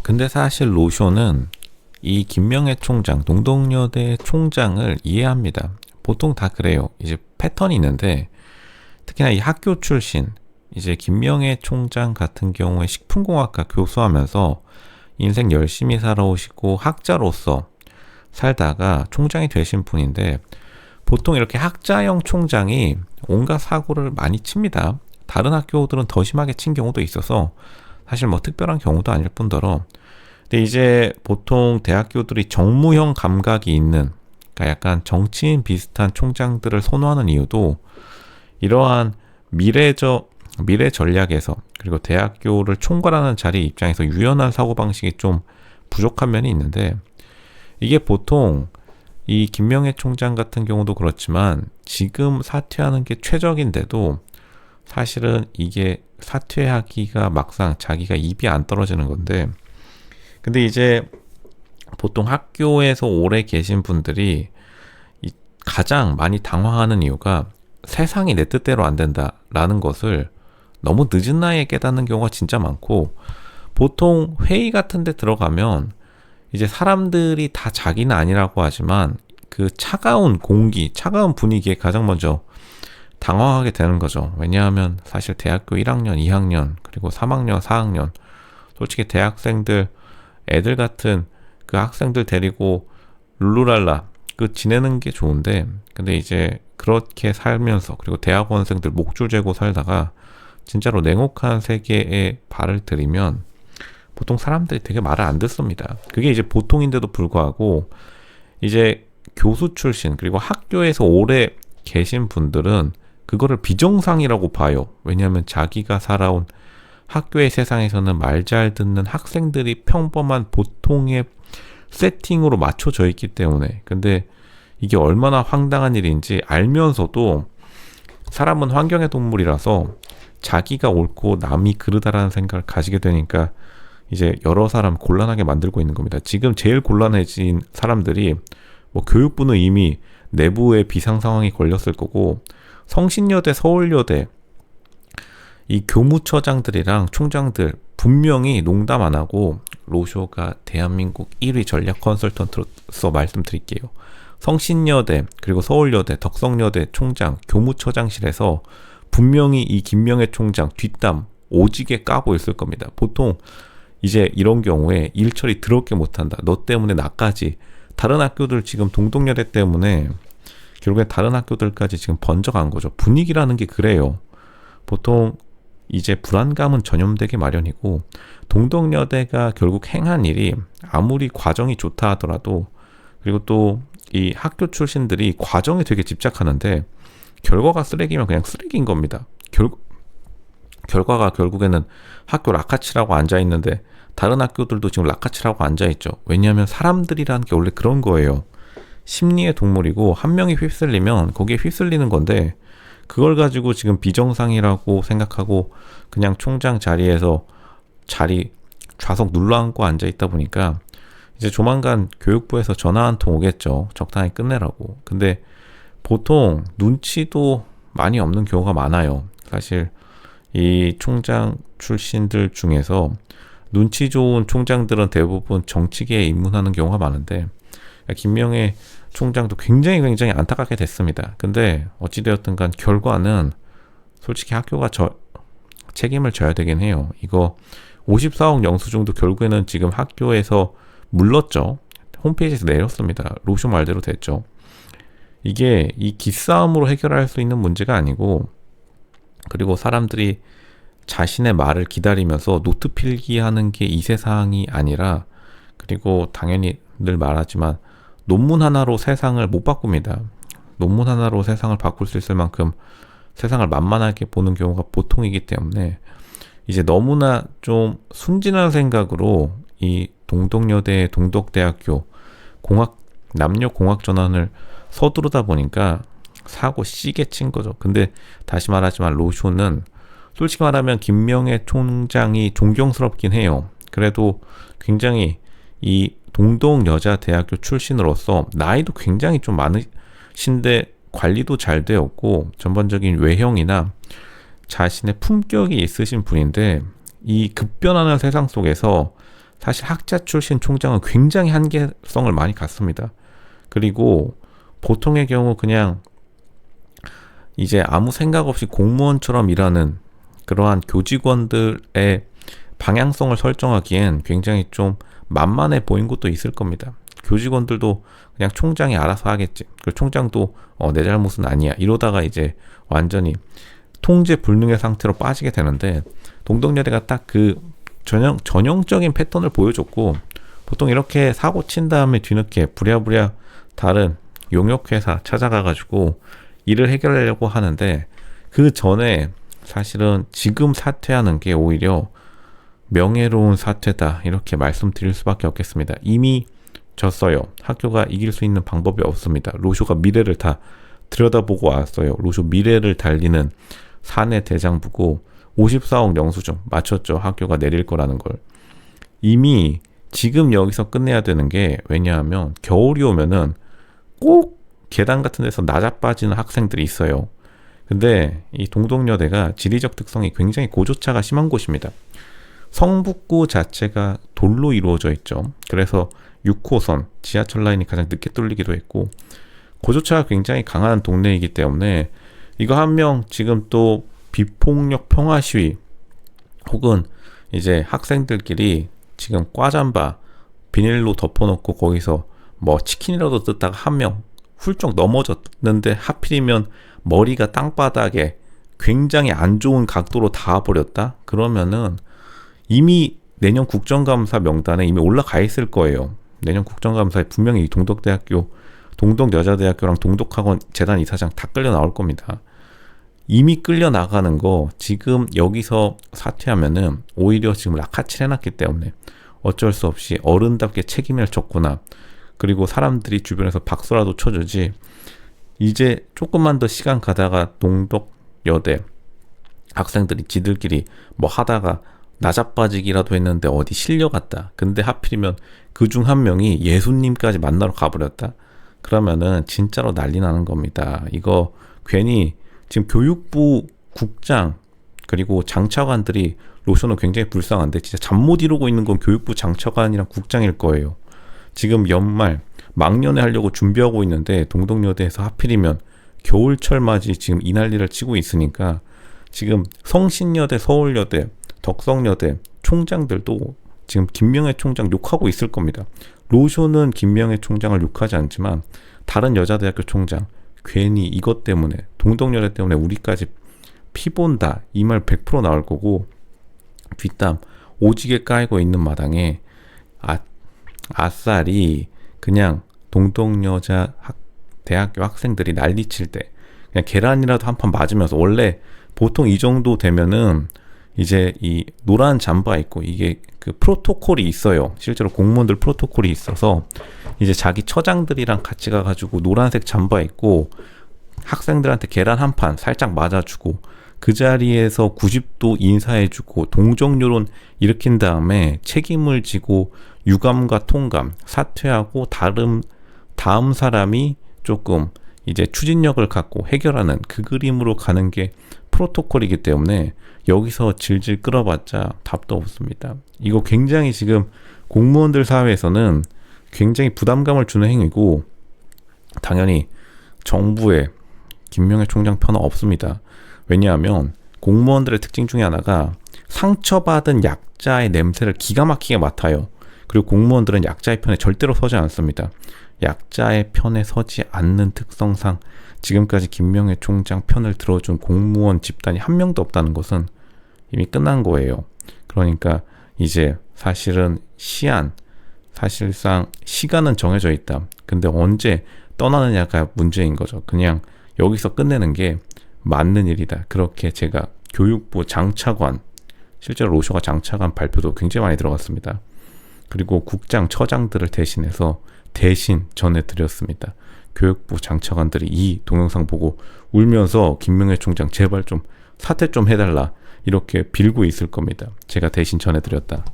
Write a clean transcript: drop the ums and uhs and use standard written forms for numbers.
근데 사실 로쇼는 이 김명애 총장, 동덕여대 총장을 이해합니다. 보통 다 그래요. 이제 패턴이 있는데 특히나 이 학교 출신, 이제 김명애 총장 같은 경우에 식품공학과 교수하면서 인생 열심히 살아오시고 학자로서 살다가 총장이 되신 분인데 보통 이렇게 학자형 총장이 온갖 사고를 많이 칩니다. 다른 학교들은 더 심하게 친 경우도 있어서 사실 뭐 특별한 경우도 아닐 뿐더러 근데 이제 보통 대학교들이 정무형 감각이 있는 그러니까 약간 정치인 비슷한 총장들을 선호하는 이유도 이러한 미래 전략에서 그리고 대학교를 총괄하는 자리 입장에서 유연한 사고방식이 좀 부족한 면이 있는데 이게 보통 이 김명애 총장 같은 경우도 그렇지만 지금 사퇴하는 게 최적인데도 사실은 이게 사퇴하기가 막상 자기가 입이 안 떨어지는 건데 근데 이제 보통 학교에서 오래 계신 분들이 가장 많이 당황하는 이유가 세상이 내 뜻대로 안 된다라는 것을 너무 늦은 나이에 깨닫는 경우가 진짜 많고 보통 회의 같은 데 들어가면 이제 사람들이 다 자기는 아니라고 하지만 그 차가운 공기, 차가운 분위기에 가장 먼저 당황하게 되는 거죠. 왜냐하면 사실 대학교 1학년, 2학년, 그리고 3학년, 4학년 솔직히 대학생들, 애들 같은 그 학생들 데리고 룰루랄라 그 지내는 게 좋은데 근데 이제 그렇게 살면서 그리고 대학원생들 목줄 재고 살다가 진짜로 냉혹한 세계에 발을 들이면 보통 사람들이 되게 말을 안 듣습니다. 그게 이제 보통인데도 불구하고 이제 교수 출신 그리고 학교에서 오래 계신 분들은 그거를 비정상이라고 봐요. 왜냐하면 자기가 살아온 학교의 세상에서는 말 잘 듣는 학생들이 평범한 보통의 세팅으로 맞춰져 있기 때문에 근데 이게 얼마나 황당한 일인지 알면서도 사람은 환경의 동물이라서 자기가 옳고 남이 그르다라는 생각을 가지게 되니까 이제 여러 사람 곤란하게 만들고 있는 겁니다. 지금 제일 곤란해진 사람들이 뭐 교육부는 이미 내부의 비상 상황이 걸렸을 거고 성신여대, 서울여대 이 교무처장들이랑 총장들 분명히 농담 안 하고 로쇼가 대한민국 1위 전략 컨설턴트로서 말씀드릴게요. 성신여대 그리고 서울여대, 덕성여대 총장, 교무처장실에서 분명히 이 김명애 총장 뒷담 오지게 까고 있을 겁니다. 보통 이제 이런 경우에 일 처리 더럽게 못한다. 너 때문에 나까지 다른 학교들 지금 동덕여대 때문에 결국에 다른 학교들까지 지금 번져간 거죠. 분위기라는 게 그래요. 보통 이제 불안감은 전염되기 마련이고 동덕여대가 결국 행한 일이 아무리 과정이 좋다 하더라도 그리고 또 이 학교 출신들이 과정에 되게 집착하는데 결과가 쓰레기면 그냥 쓰레기인 겁니다. 결과가 결국에는 학교 라카치라고 앉아있는데 다른 학교들도 지금 라카치라고 앉아있죠. 왜냐하면 사람들이라는 게 원래 그런 거예요. 심리의 동물이고 한 명이 휩쓸리면 거기에 휩쓸리는 건데 그걸 가지고 지금 비정상이라고 생각하고 그냥 총장 자리에서 좌석 눌러앉고 앉아있다 보니까 이제 조만간 교육부에서 전화 한 통 오겠죠. 적당히 끝내라고. 근데 보통 눈치도 많이 없는 경우가 많아요. 사실 이 총장 출신들 중에서 눈치 좋은 총장들은 대부분 정치계에 입문하는 경우가 많은데 김명애 총장도 굉장히 안타깝게 됐습니다. 근데 어찌되었든 간 결과는 솔직히 학교가 책임을 져야 되긴 해요. 이거 54억 영수증도 결국에는 지금 학교에서 물렀죠. 홈페이지에서 내렸습니다. 로쇼 말대로 됐죠. 이게 이 기싸움으로 해결할 수 있는 문제가 아니고 그리고 사람들이 자신의 말을 기다리면서 노트 필기하는 게 이 세상이 아니라 그리고 당연히 늘 말하지만 논문 하나로 세상을 못 바꿉니다. 논문 하나로 세상을 바꿀 수 있을 만큼 세상을 만만하게 보는 경우가 보통이기 때문에 이제 너무나 좀 순진한 생각으로 이 동덕여대, 동덕대학교 남녀 공학 전환을 서두르다 보니까 사고 시게 친 거죠. 근데 다시 말하지만 로쇼는 솔직히 말하면 김명애 총장이 존경스럽긴 해요. 그래도 굉장히 이 동덕여자대학교 출신으로서 나이도 굉장히 좀 많으신데 관리도 잘 되었고 전반적인 외형이나 자신의 품격이 있으신 분인데 이 급변하는 세상 속에서 사실 학자 출신 총장은 굉장히 한계성을 많이 갖습니다. 그리고 보통의 경우 그냥 이제 아무 생각 없이 공무원처럼 일하는 그러한 교직원들의 방향성을 설정하기엔 굉장히 좀 만만해 보인 것도 있을 겁니다. 교직원들도 그냥 총장이 알아서 하겠지. 그 총장도 내 잘못은 아니야. 이러다가 이제 완전히 통제 불능의 상태로 빠지게 되는데, 동덕여대가 딱 그 전형적인 패턴을 보여줬고, 보통 이렇게 사고 친 다음에 뒤늦게 부랴부랴 다른 용역회사 찾아가가지고 일을 해결하려고 하는데, 그 전에 사실은 지금 사퇴하는 게 오히려 명예로운 사퇴다, 이렇게 말씀드릴 수밖에 없겠습니다. 이미 졌어요. 학교가 이길 수 있는 방법이 없습니다. 로쇼가 미래를 다 들여다보고 왔어요. 로쇼 미래를 달리는 사내 대장부고 54억 영수증 맞췄죠. 학교가 내릴 거라는 걸. 이미 지금 여기서 끝내야 되는 게, 왜냐하면 겨울이 오면은 꼭 계단 같은 데서 낮아빠지는 학생들이 있어요. 근데 이 동덕여대가 지리적 특성이 굉장히 고조차가 심한 곳입니다. 성북구 자체가 돌로 이루어져 있죠. 그래서 6호선 지하철 라인이 가장 늦게 뚫리기도 했고, 고조차가 굉장히 강한 동네이기 때문에 이거 한 명 지금 또 비폭력 평화 시위 혹은 이제 학생들끼리 지금 과잠바 비닐로 덮어놓고 거기서 뭐 치킨이라도 뜯다가 한 명 훌쩍 넘어졌는데 하필이면 머리가 땅바닥에 굉장히 안 좋은 각도로 닿아버렸다? 그러면은 이미 내년 국정감사 명단에 이미 올라가 있을 거예요. 내년 국정감사에 분명히 동덕대학교, 동덕여자대학교랑 동덕학원 재단 이사장 다 끌려 나올 겁니다. 이미 끌려 나가는 거 지금 여기서 사퇴하면은 오히려 지금 락하칠 해놨기 때문에 어쩔 수 없이 어른답게 책임을 졌구나. 그리고 사람들이 주변에서 박수라도 쳐주지. 이제 조금만 더 시간 가다가 동덕여대 학생들이 지들끼리 뭐 하다가 나자빠지기라도 했는데 어디 실려갔다. 근데 하필이면 그 중 한 명이 예수님까지 만나러 가버렸다. 그러면은 진짜로 난리 나는 겁니다. 이거 괜히 지금 교육부 국장 그리고 장차관들이, 로션은 굉장히 불쌍한데 진짜 잠 못 이루고 있는 건 교육부 장차관이랑 국장일 거예요. 지금 연말 막년에 하려고 준비하고 있는데 동덕여대에서 하필이면 겨울철 맞이 지금 이 난리를 치고 있으니까 지금 성신여대, 서울여대, 덕성여대 총장들도 지금 김명애 총장 욕하고 있을 겁니다. 로쇼는 김명애 총장을 욕하지 않지만 다른 여자대학교 총장 괜히 이것 때문에, 동덕여대 때문에 우리까지 피 본다, 이 말 100% 나올 거고, 뒷담 오지게 까이고 있는 마당에 아싸리 그냥 동덕여자 대학교 학생들이 난리칠 때 그냥 계란이라도 한 판 맞으면서, 원래 보통 이 정도 되면은 이제 이 노란 잠바 입고, 이게 그 프로토콜이 있어요. 실제로 공무원들 프로토콜이 있어서 이제 자기 처장들이랑 같이 가가지고 노란색 잠바 입고 학생들한테 계란 한 판 살짝 맞아주고 그 자리에서 90도 인사해주고 동정여론 일으킨 다음에 책임을 지고 유감과 통감, 사퇴하고 다음 사람이 조금 이제 추진력을 갖고 해결하는 그 그림으로 가는 게 프로토콜이기 때문에 여기서 질질 끌어봤자 답도 없습니다. 이거 굉장히 지금 공무원들 사회에서는 굉장히 부담감을 주는 행위고, 당연히 정부에 김명애 총장 편은 없습니다. 왜냐하면 공무원들의 특징 중에 하나가 상처받은 약자의 냄새를 기가 막히게 맡아요. 그리고 공무원들은 약자의 편에 절대로 서지 않습니다. 약자의 편에 서지 않는 특성상 지금까지 김명애 총장 편을 들어준 공무원 집단이 한 명도 없다는 것은 이미 끝난 거예요. 그러니까 이제 사실은 사실상 시간은 정해져 있다. 근데 언제 떠나느냐가 문제인 거죠. 그냥 여기서 끝내는 게 맞는 일이다. 그렇게 제가 교육부 장차관, 실제로 로쇼가 장차관 발표도 굉장히 많이 들어갔습니다. 그리고 국장, 처장들을 대신 전해드렸습니다. 교육부 장차관들이 이 동영상 보고 울면서 김명애 총장 제발 좀 사퇴 좀 해달라, 이렇게 빌고 있을 겁니다. 제가 대신 전해드렸다.